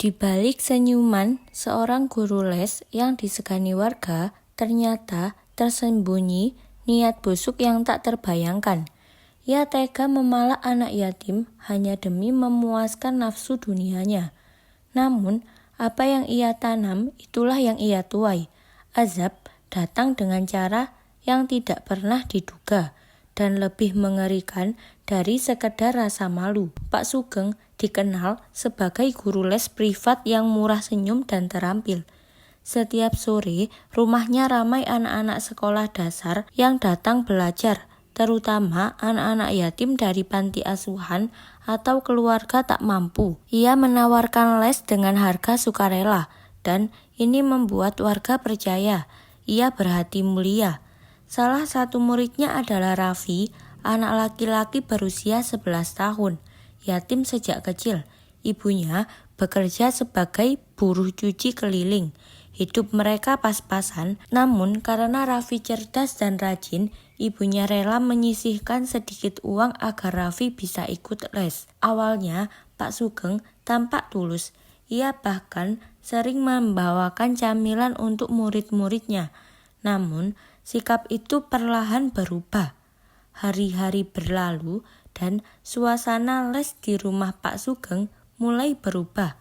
Di balik senyuman seorang guru les yang disegani warga, ternyata tersembunyi niat busuk yang tak terbayangkan. Ia tega memalak anak yatim hanya demi memuaskan nafsu dunianya. Namun, apa yang ia tanam itulah yang ia tuai. Azab datang dengan cara yang tidak pernah diduga dan lebih mengerikan dari sekedar rasa malu. Pak Sugeng dikenal sebagai guru les privat yang murah senyum dan terampil. Setiap sore, rumahnya ramai anak-anak sekolah dasar yang datang belajar, terutama anak-anak yatim dari panti asuhan atau keluarga tak mampu. Ia menawarkan les dengan harga sukarela, dan ini membuat warga percaya ia berhati mulia. Salah satu muridnya adalah Raffi, anak laki-laki berusia 11 tahun, yatim sejak kecil. Ibunya bekerja sebagai buruh cuci keliling. Hidup mereka pas-pasan, namun karena Raffi cerdas dan rajin, ibunya rela menyisihkan sedikit uang agar Raffi bisa ikut les. Awalnya, Pak Sugeng tampak tulus. Ia bahkan sering membawakan camilan untuk murid-muridnya. Namun, sikap itu perlahan berubah. Hari-hari berlalu dan suasana les di rumah Pak Sugeng mulai berubah.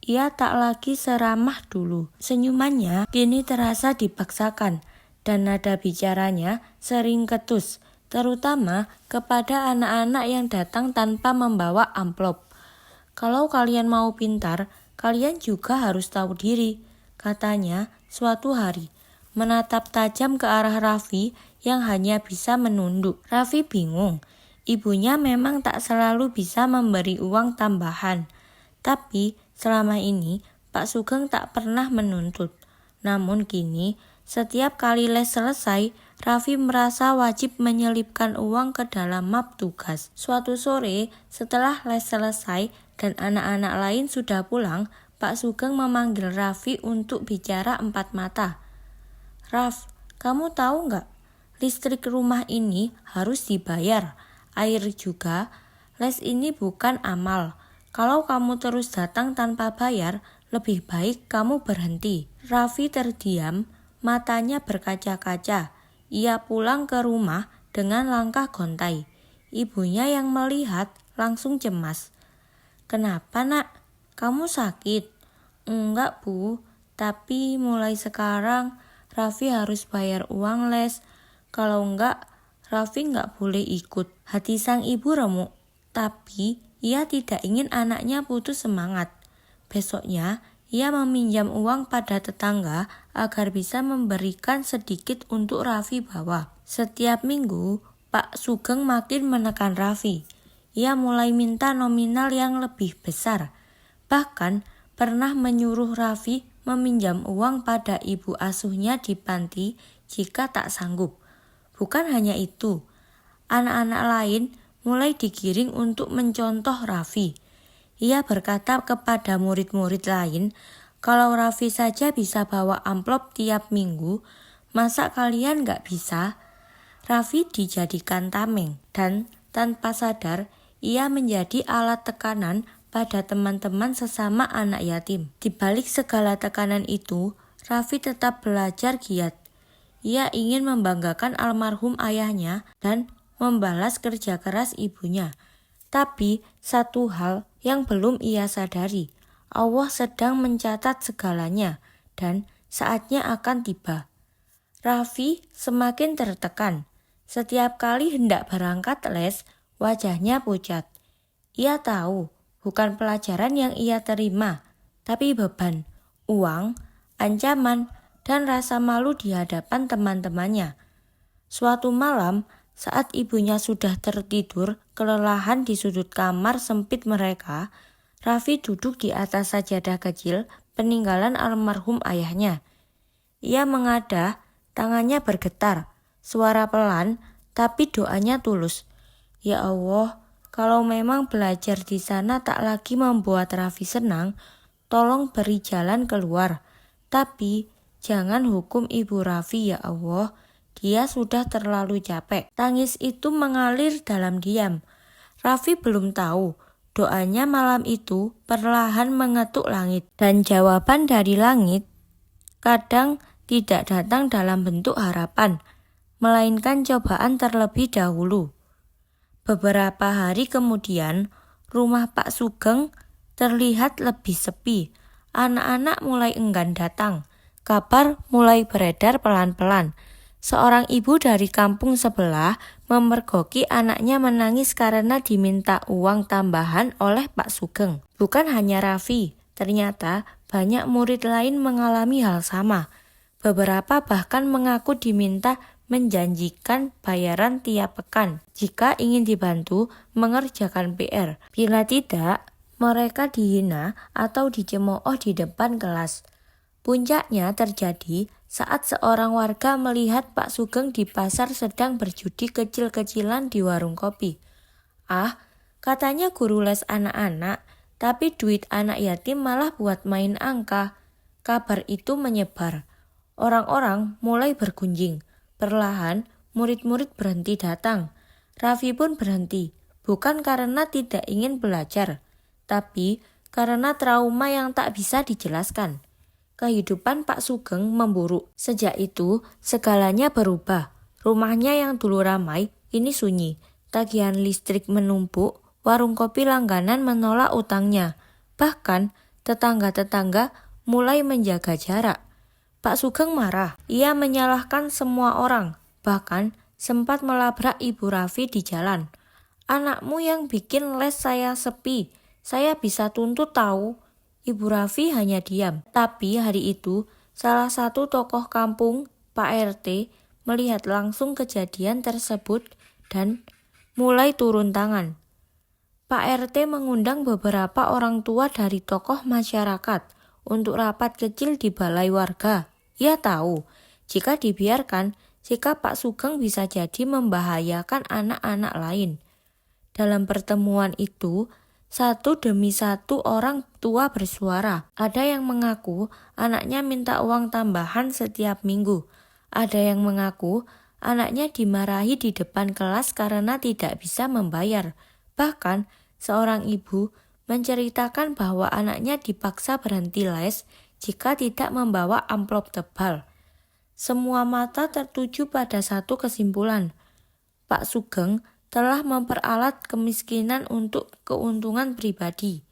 Ia tak lagi seramah dulu. Senyumannya kini terasa dipaksakan dan nada bicaranya sering ketus, terutama kepada anak-anak yang datang tanpa membawa amplop. Kalau kalian mau pintar, kalian juga harus tahu diri, katanya suatu hari, menatap tajam ke arah Raffi yang hanya bisa menunduk. Raffi bingung. Ibunya memang tak selalu bisa memberi uang tambahan. Tapi selama ini Pak Sugeng tak pernah menuntut. Namun kini setiap kali les selesai, Raffi merasa wajib menyelipkan uang ke dalam map tugas. Suatu sore setelah les selesai dan anak-anak lain sudah pulang, Pak Sugeng memanggil Raffi untuk bicara empat mata. "Raf, kamu tahu nggak? Listrik rumah ini harus dibayar. Air juga. Les ini bukan amal. Kalau kamu terus datang tanpa bayar, lebih baik kamu berhenti." Raffi terdiam, matanya berkaca-kaca. Ia pulang ke rumah dengan langkah gontai. Ibunya yang melihat langsung cemas. "Kenapa nak? Kamu sakit?" "Enggak Bu, tapi mulai sekarang Raffi harus bayar uang les. Kalau enggak, Raffi enggak boleh ikut." Hati sang ibu remuk, tapi ia tidak ingin anaknya putus semangat. Besoknya, ia meminjam uang pada tetangga agar bisa memberikan sedikit untuk Raffi bawa. Setiap minggu, Pak Sugeng makin menekan Raffi. Ia mulai minta nominal yang lebih besar. Bahkan pernah menyuruh Raffi meminjam uang pada ibu asuhnya di panti jika tak sanggup. Bukan hanya itu, anak-anak lain mulai digiring untuk mencontoh Raffi. Ia berkata kepada murid-murid lain, "Kalau Raffi saja bisa bawa amplop tiap minggu, masa kalian gak bisa?" Raffi dijadikan tameng dan tanpa sadar ia menjadi alat tekanan pada teman-teman sesama anak yatim. Di balik segala tekanan itu, Raffi tetap belajar giat. Ia ingin membanggakan almarhum ayahnya dan membalas kerja keras ibunya. Tapi satu hal yang belum ia sadari, Allah sedang mencatat segalanya dan saatnya akan tiba. Raffi semakin tertekan. Setiap kali hendak berangkat les, wajahnya pucat. Ia tahu bukan pelajaran yang ia terima, tapi beban, uang, ancaman, dan rasa malu di hadapan teman-temannya. Suatu malam, saat ibunya sudah tertidur kelelahan di sudut kamar sempit mereka, Raffi duduk di atas sajadah kecil peninggalan almarhum ayahnya. Ia mengadah, tangannya bergetar, suara pelan, tapi doanya tulus. "Ya Allah, kalau memang belajar di sana tak lagi membuat Raffi senang, tolong beri jalan keluar. Tapi jangan hukum ibu Raffi ya Allah. Dia sudah terlalu capek." Tangis itu mengalir dalam diam. Raffi belum tahu Doanya malam itu perlahan mengetuk langit, dan jawaban dari langit kadang tidak datang dalam bentuk harapan, melainkan cobaan terlebih dahulu. Beberapa hari kemudian, rumah Pak Sugeng terlihat lebih sepi. Anak-anak mulai enggan datang. Kabar mulai beredar pelan-pelan. Seorang ibu dari kampung sebelah memergoki anaknya menangis karena diminta uang tambahan oleh Pak Sugeng. Bukan hanya Raffi, ternyata banyak murid lain mengalami hal sama. Beberapa bahkan mengaku diminta menjanjikan bayaran tiap pekan jika ingin dibantu mengerjakan PR. Bila tidak, mereka dihina atau dicemooh di depan kelas. Puncaknya terjadi saat seorang warga melihat Pak Sugeng di pasar sedang berjudi kecil-kecilan di warung kopi. Ah, katanya guru les anak-anak, tapi duit anak yatim malah buat main angka. Kabar itu menyebar. Orang-orang mulai bergunjing. Perlahan, murid-murid berhenti datang. Raffi pun berhenti, bukan karena tidak ingin belajar, tapi karena trauma yang tak bisa dijelaskan. Kehidupan Pak Sugeng memburuk. Sejak itu, segalanya berubah. Rumahnya yang dulu ramai, ini sunyi. Tagihan listrik menumpuk, warung kopi langganan menolak utangnya. Bahkan, tetangga-tetangga mulai menjaga jarak. Pak Sugeng marah. Ia menyalahkan semua orang, bahkan sempat melabrak Ibu Raffi di jalan. Anakmu yang bikin les saya sepi, saya bisa tuntut tahu. Ibu Raffi hanya diam. Tapi hari itu, salah satu tokoh kampung, Pak RT, melihat langsung kejadian tersebut dan mulai turun tangan. Pak RT mengundang beberapa orang tua dari tokoh masyarakat untuk rapat kecil di balai warga. Ia tahu, jika dibiarkan, sikap Pak Sugeng bisa jadi membahayakan anak-anak lain. Dalam pertemuan itu, satu demi satu orang tua bersuara. Ada yang mengaku anaknya minta uang tambahan setiap minggu. Ada yang mengaku anaknya dimarahi di depan kelas karena tidak bisa membayar. Bahkan seorang ibu menceritakan bahwa anaknya dipaksa berhenti les jika tidak membawa amplop tebal. Semua mata tertuju pada satu kesimpulan. Pak Sugeng telah memperalat kemiskinan untuk keuntungan pribadi.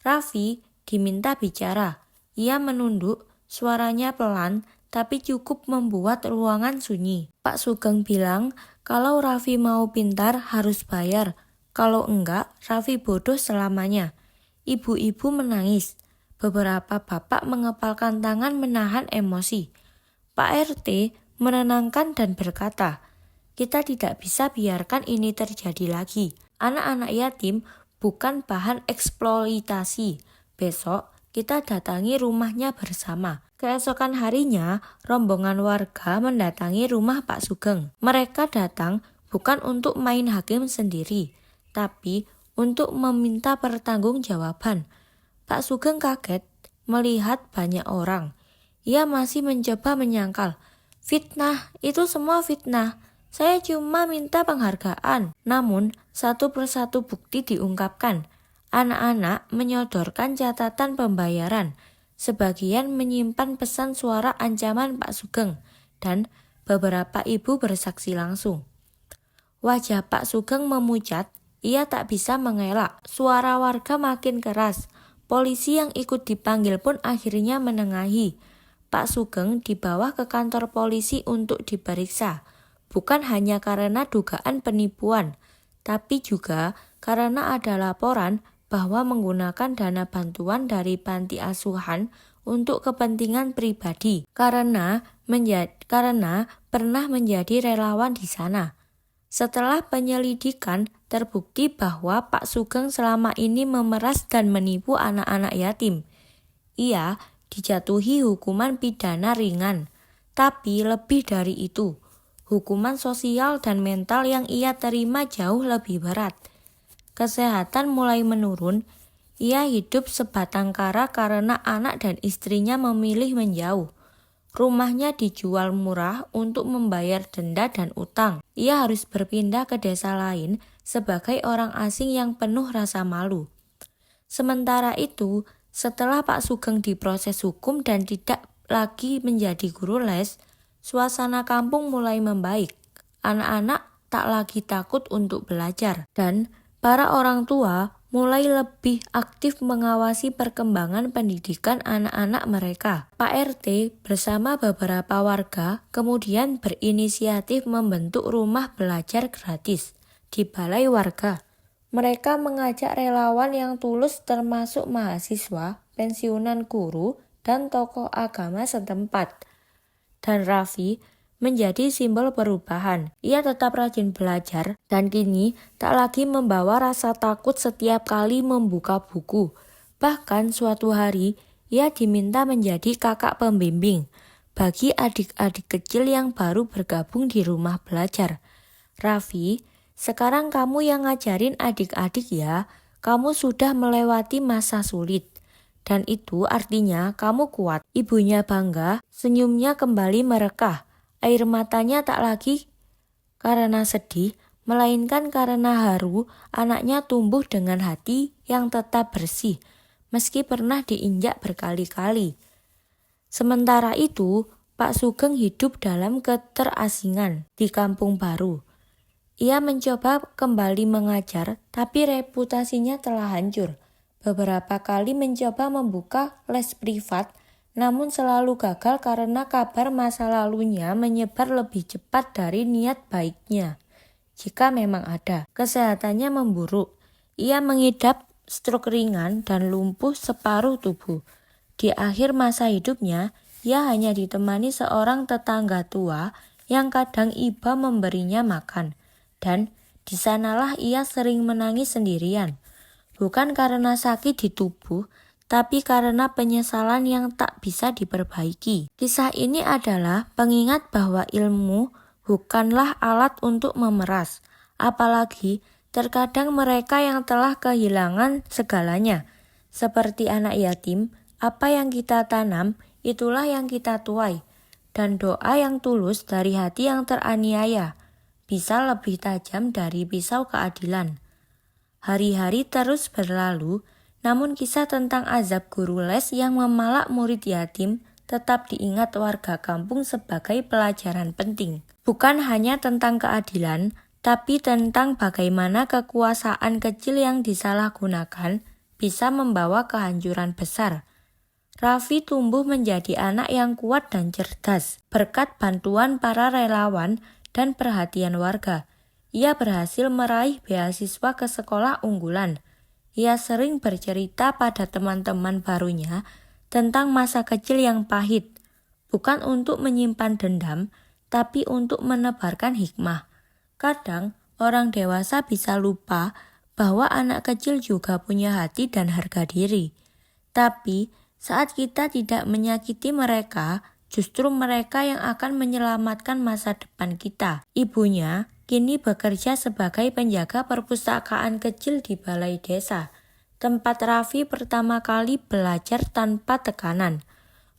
Raffi diminta bicara. Ia menunduk, suaranya pelan, tapi cukup membuat ruangan sunyi. Pak Sugeng bilang, kalau Raffi mau pintar harus bayar. Kalau enggak, Raffi bodoh selamanya. Ibu-ibu menangis. Beberapa bapak mengepalkan tangan menahan emosi. Pak RT menenangkan dan berkata, kita tidak bisa biarkan ini terjadi lagi. Anak-anak yatim bukan bahan eksploitasi. Besok kita datangi rumahnya bersama. Keesokan harinya, rombongan warga mendatangi rumah Pak Sugeng. Mereka datang bukan untuk main hakim sendiri, tapi untuk meminta pertanggungjawaban. Pak Sugeng kaget melihat banyak orang. Ia masih mencoba menyangkal. Fitnah, itu semua fitnah. Saya cuma minta penghargaan. Namun, satu persatu bukti diungkapkan. Anak-anak menyodorkan catatan pembayaran. Sebagian menyimpan pesan suara ancaman Pak Sugeng. Dan beberapa ibu bersaksi langsung. Wajah Pak Sugeng memucat. Ia tak bisa mengelak. Suara warga makin keras. Polisi yang ikut dipanggil pun akhirnya menengahi. Pak Sugeng dibawa ke kantor polisi untuk diperiksa. Bukan hanya karena dugaan penipuan, tapi juga karena ada laporan bahwa menggunakan dana bantuan dari panti asuhan untuk kepentingan pribadi karena pernah menjadi relawan di sana. Setelah penyelidikan, terbukti bahwa Pak Sugeng selama ini memeras dan menipu anak-anak yatim. Ia dijatuhi hukuman pidana ringan, tapi lebih dari itu, hukuman sosial dan mental yang ia terima jauh lebih berat. Kesehatan mulai menurun, ia hidup sebatang kara karena anak dan istrinya memilih menjauh. Rumahnya dijual murah untuk membayar denda dan utang. Ia harus berpindah ke desa lain sebagai orang asing yang penuh rasa malu. Sementara itu, setelah Pak Sugeng diproses hukum dan tidak lagi menjadi guru les, suasana kampung mulai membaik. Anak-anak tak lagi takut untuk belajar, dan para orang tua mulai lebih aktif mengawasi perkembangan pendidikan anak-anak mereka. Pak RT bersama beberapa warga kemudian berinisiatif membentuk rumah belajar gratis di balai warga. Mereka mengajak relawan yang tulus termasuk mahasiswa, pensiunan guru, dan tokoh agama setempat. Dan Raffi menjadi simbol perubahan. Ia tetap rajin belajar dan kini tak lagi membawa rasa takut setiap kali membuka buku. Bahkan suatu hari ia diminta menjadi kakak pembimbing bagi adik-adik kecil yang baru bergabung di rumah belajar. Raffi, sekarang kamu yang ngajarin adik-adik ya, kamu sudah melewati masa sulit. Dan itu artinya kamu kuat. Ibunya bangga, senyumnya kembali merekah. Air matanya tak lagi karena sedih, melainkan karena haru anaknya tumbuh dengan hati yang tetap bersih, meski pernah diinjak berkali-kali. Sementara itu, Pak Sugeng hidup dalam keterasingan di kampung baru. Ia mencoba kembali mengajar, tapi reputasinya telah hancur. Beberapa kali mencoba membuka les privat, namun selalu gagal karena kabar masa lalunya menyebar lebih cepat dari niat baiknya. Jika memang ada, kesehatannya memburuk. Ia mengidap stroke ringan dan lumpuh separuh tubuh. Di akhir masa hidupnya, ia hanya ditemani seorang tetangga tua yang kadang iba memberinya makan. Dan di sanalah ia sering menangis sendirian. Bukan karena sakit di tubuh, tapi karena penyesalan yang tak bisa diperbaiki. Kisah ini adalah pengingat bahwa ilmu bukanlah alat untuk memeras, apalagi terkadang mereka yang telah kehilangan segalanya. Seperti anak yatim, apa yang kita tanam, itulah yang kita tuai. Dan doa yang tulus dari hati yang teraniaya bisa lebih tajam dari pisau keadilan. Hari-hari terus berlalu, namun kisah tentang azab guru les yang memalak murid yatim tetap diingat warga kampung sebagai pelajaran penting. Bukan hanya tentang keadilan, tapi tentang bagaimana kekuasaan kecil yang disalahgunakan bisa membawa kehancuran besar. Raffi tumbuh menjadi anak yang kuat dan cerdas, berkat bantuan para relawan dan perhatian warga. Ia berhasil meraih beasiswa ke sekolah unggulan. Ia sering bercerita pada teman-teman barunya tentang masa kecil yang pahit, bukan untuk menyimpan dendam, tapi untuk menebarkan hikmah. Kadang orang dewasa bisa lupa bahwa anak kecil juga punya hati dan harga diri. Tapi saat kita tidak menyakiti mereka, justru mereka yang akan menyelamatkan masa depan kita. Ibunya kini bekerja sebagai penjaga perpustakaan kecil di balai desa, tempat Raffi pertama kali belajar tanpa tekanan.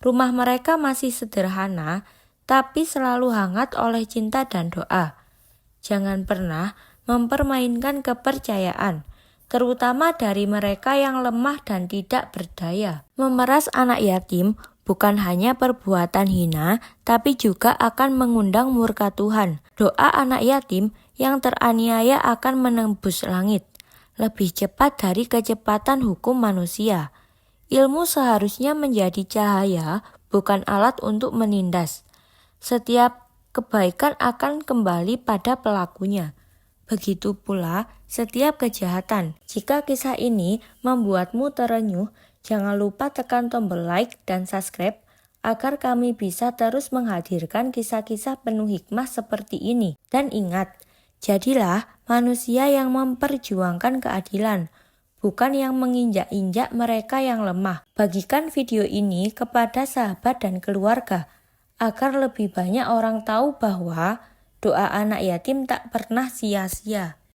Rumah mereka masih sederhana, tapi selalu hangat oleh cinta dan doa. Jangan pernah mempermainkan kepercayaan, terutama dari mereka yang lemah dan tidak berdaya. Memeras anak yatim bukan hanya perbuatan hina, tapi juga akan mengundang murka Tuhan. Doa anak yatim yang teraniaya akan menembus langit, lebih cepat dari kecepatan hukum manusia. Ilmu seharusnya menjadi cahaya, bukan alat untuk menindas. Setiap kebaikan akan kembali pada pelakunya. Begitu pula setiap kejahatan. Jika kisah ini membuatmu terenyuh, jangan lupa tekan tombol like dan subscribe agar kami bisa terus menghadirkan kisah-kisah penuh hikmah seperti ini. Dan ingat, jadilah manusia yang memperjuangkan keadilan, bukan yang menginjak-injak mereka yang lemah. Bagikan video ini kepada sahabat dan keluarga, agar lebih banyak orang tahu bahwa doa anak yatim tak pernah sia-sia.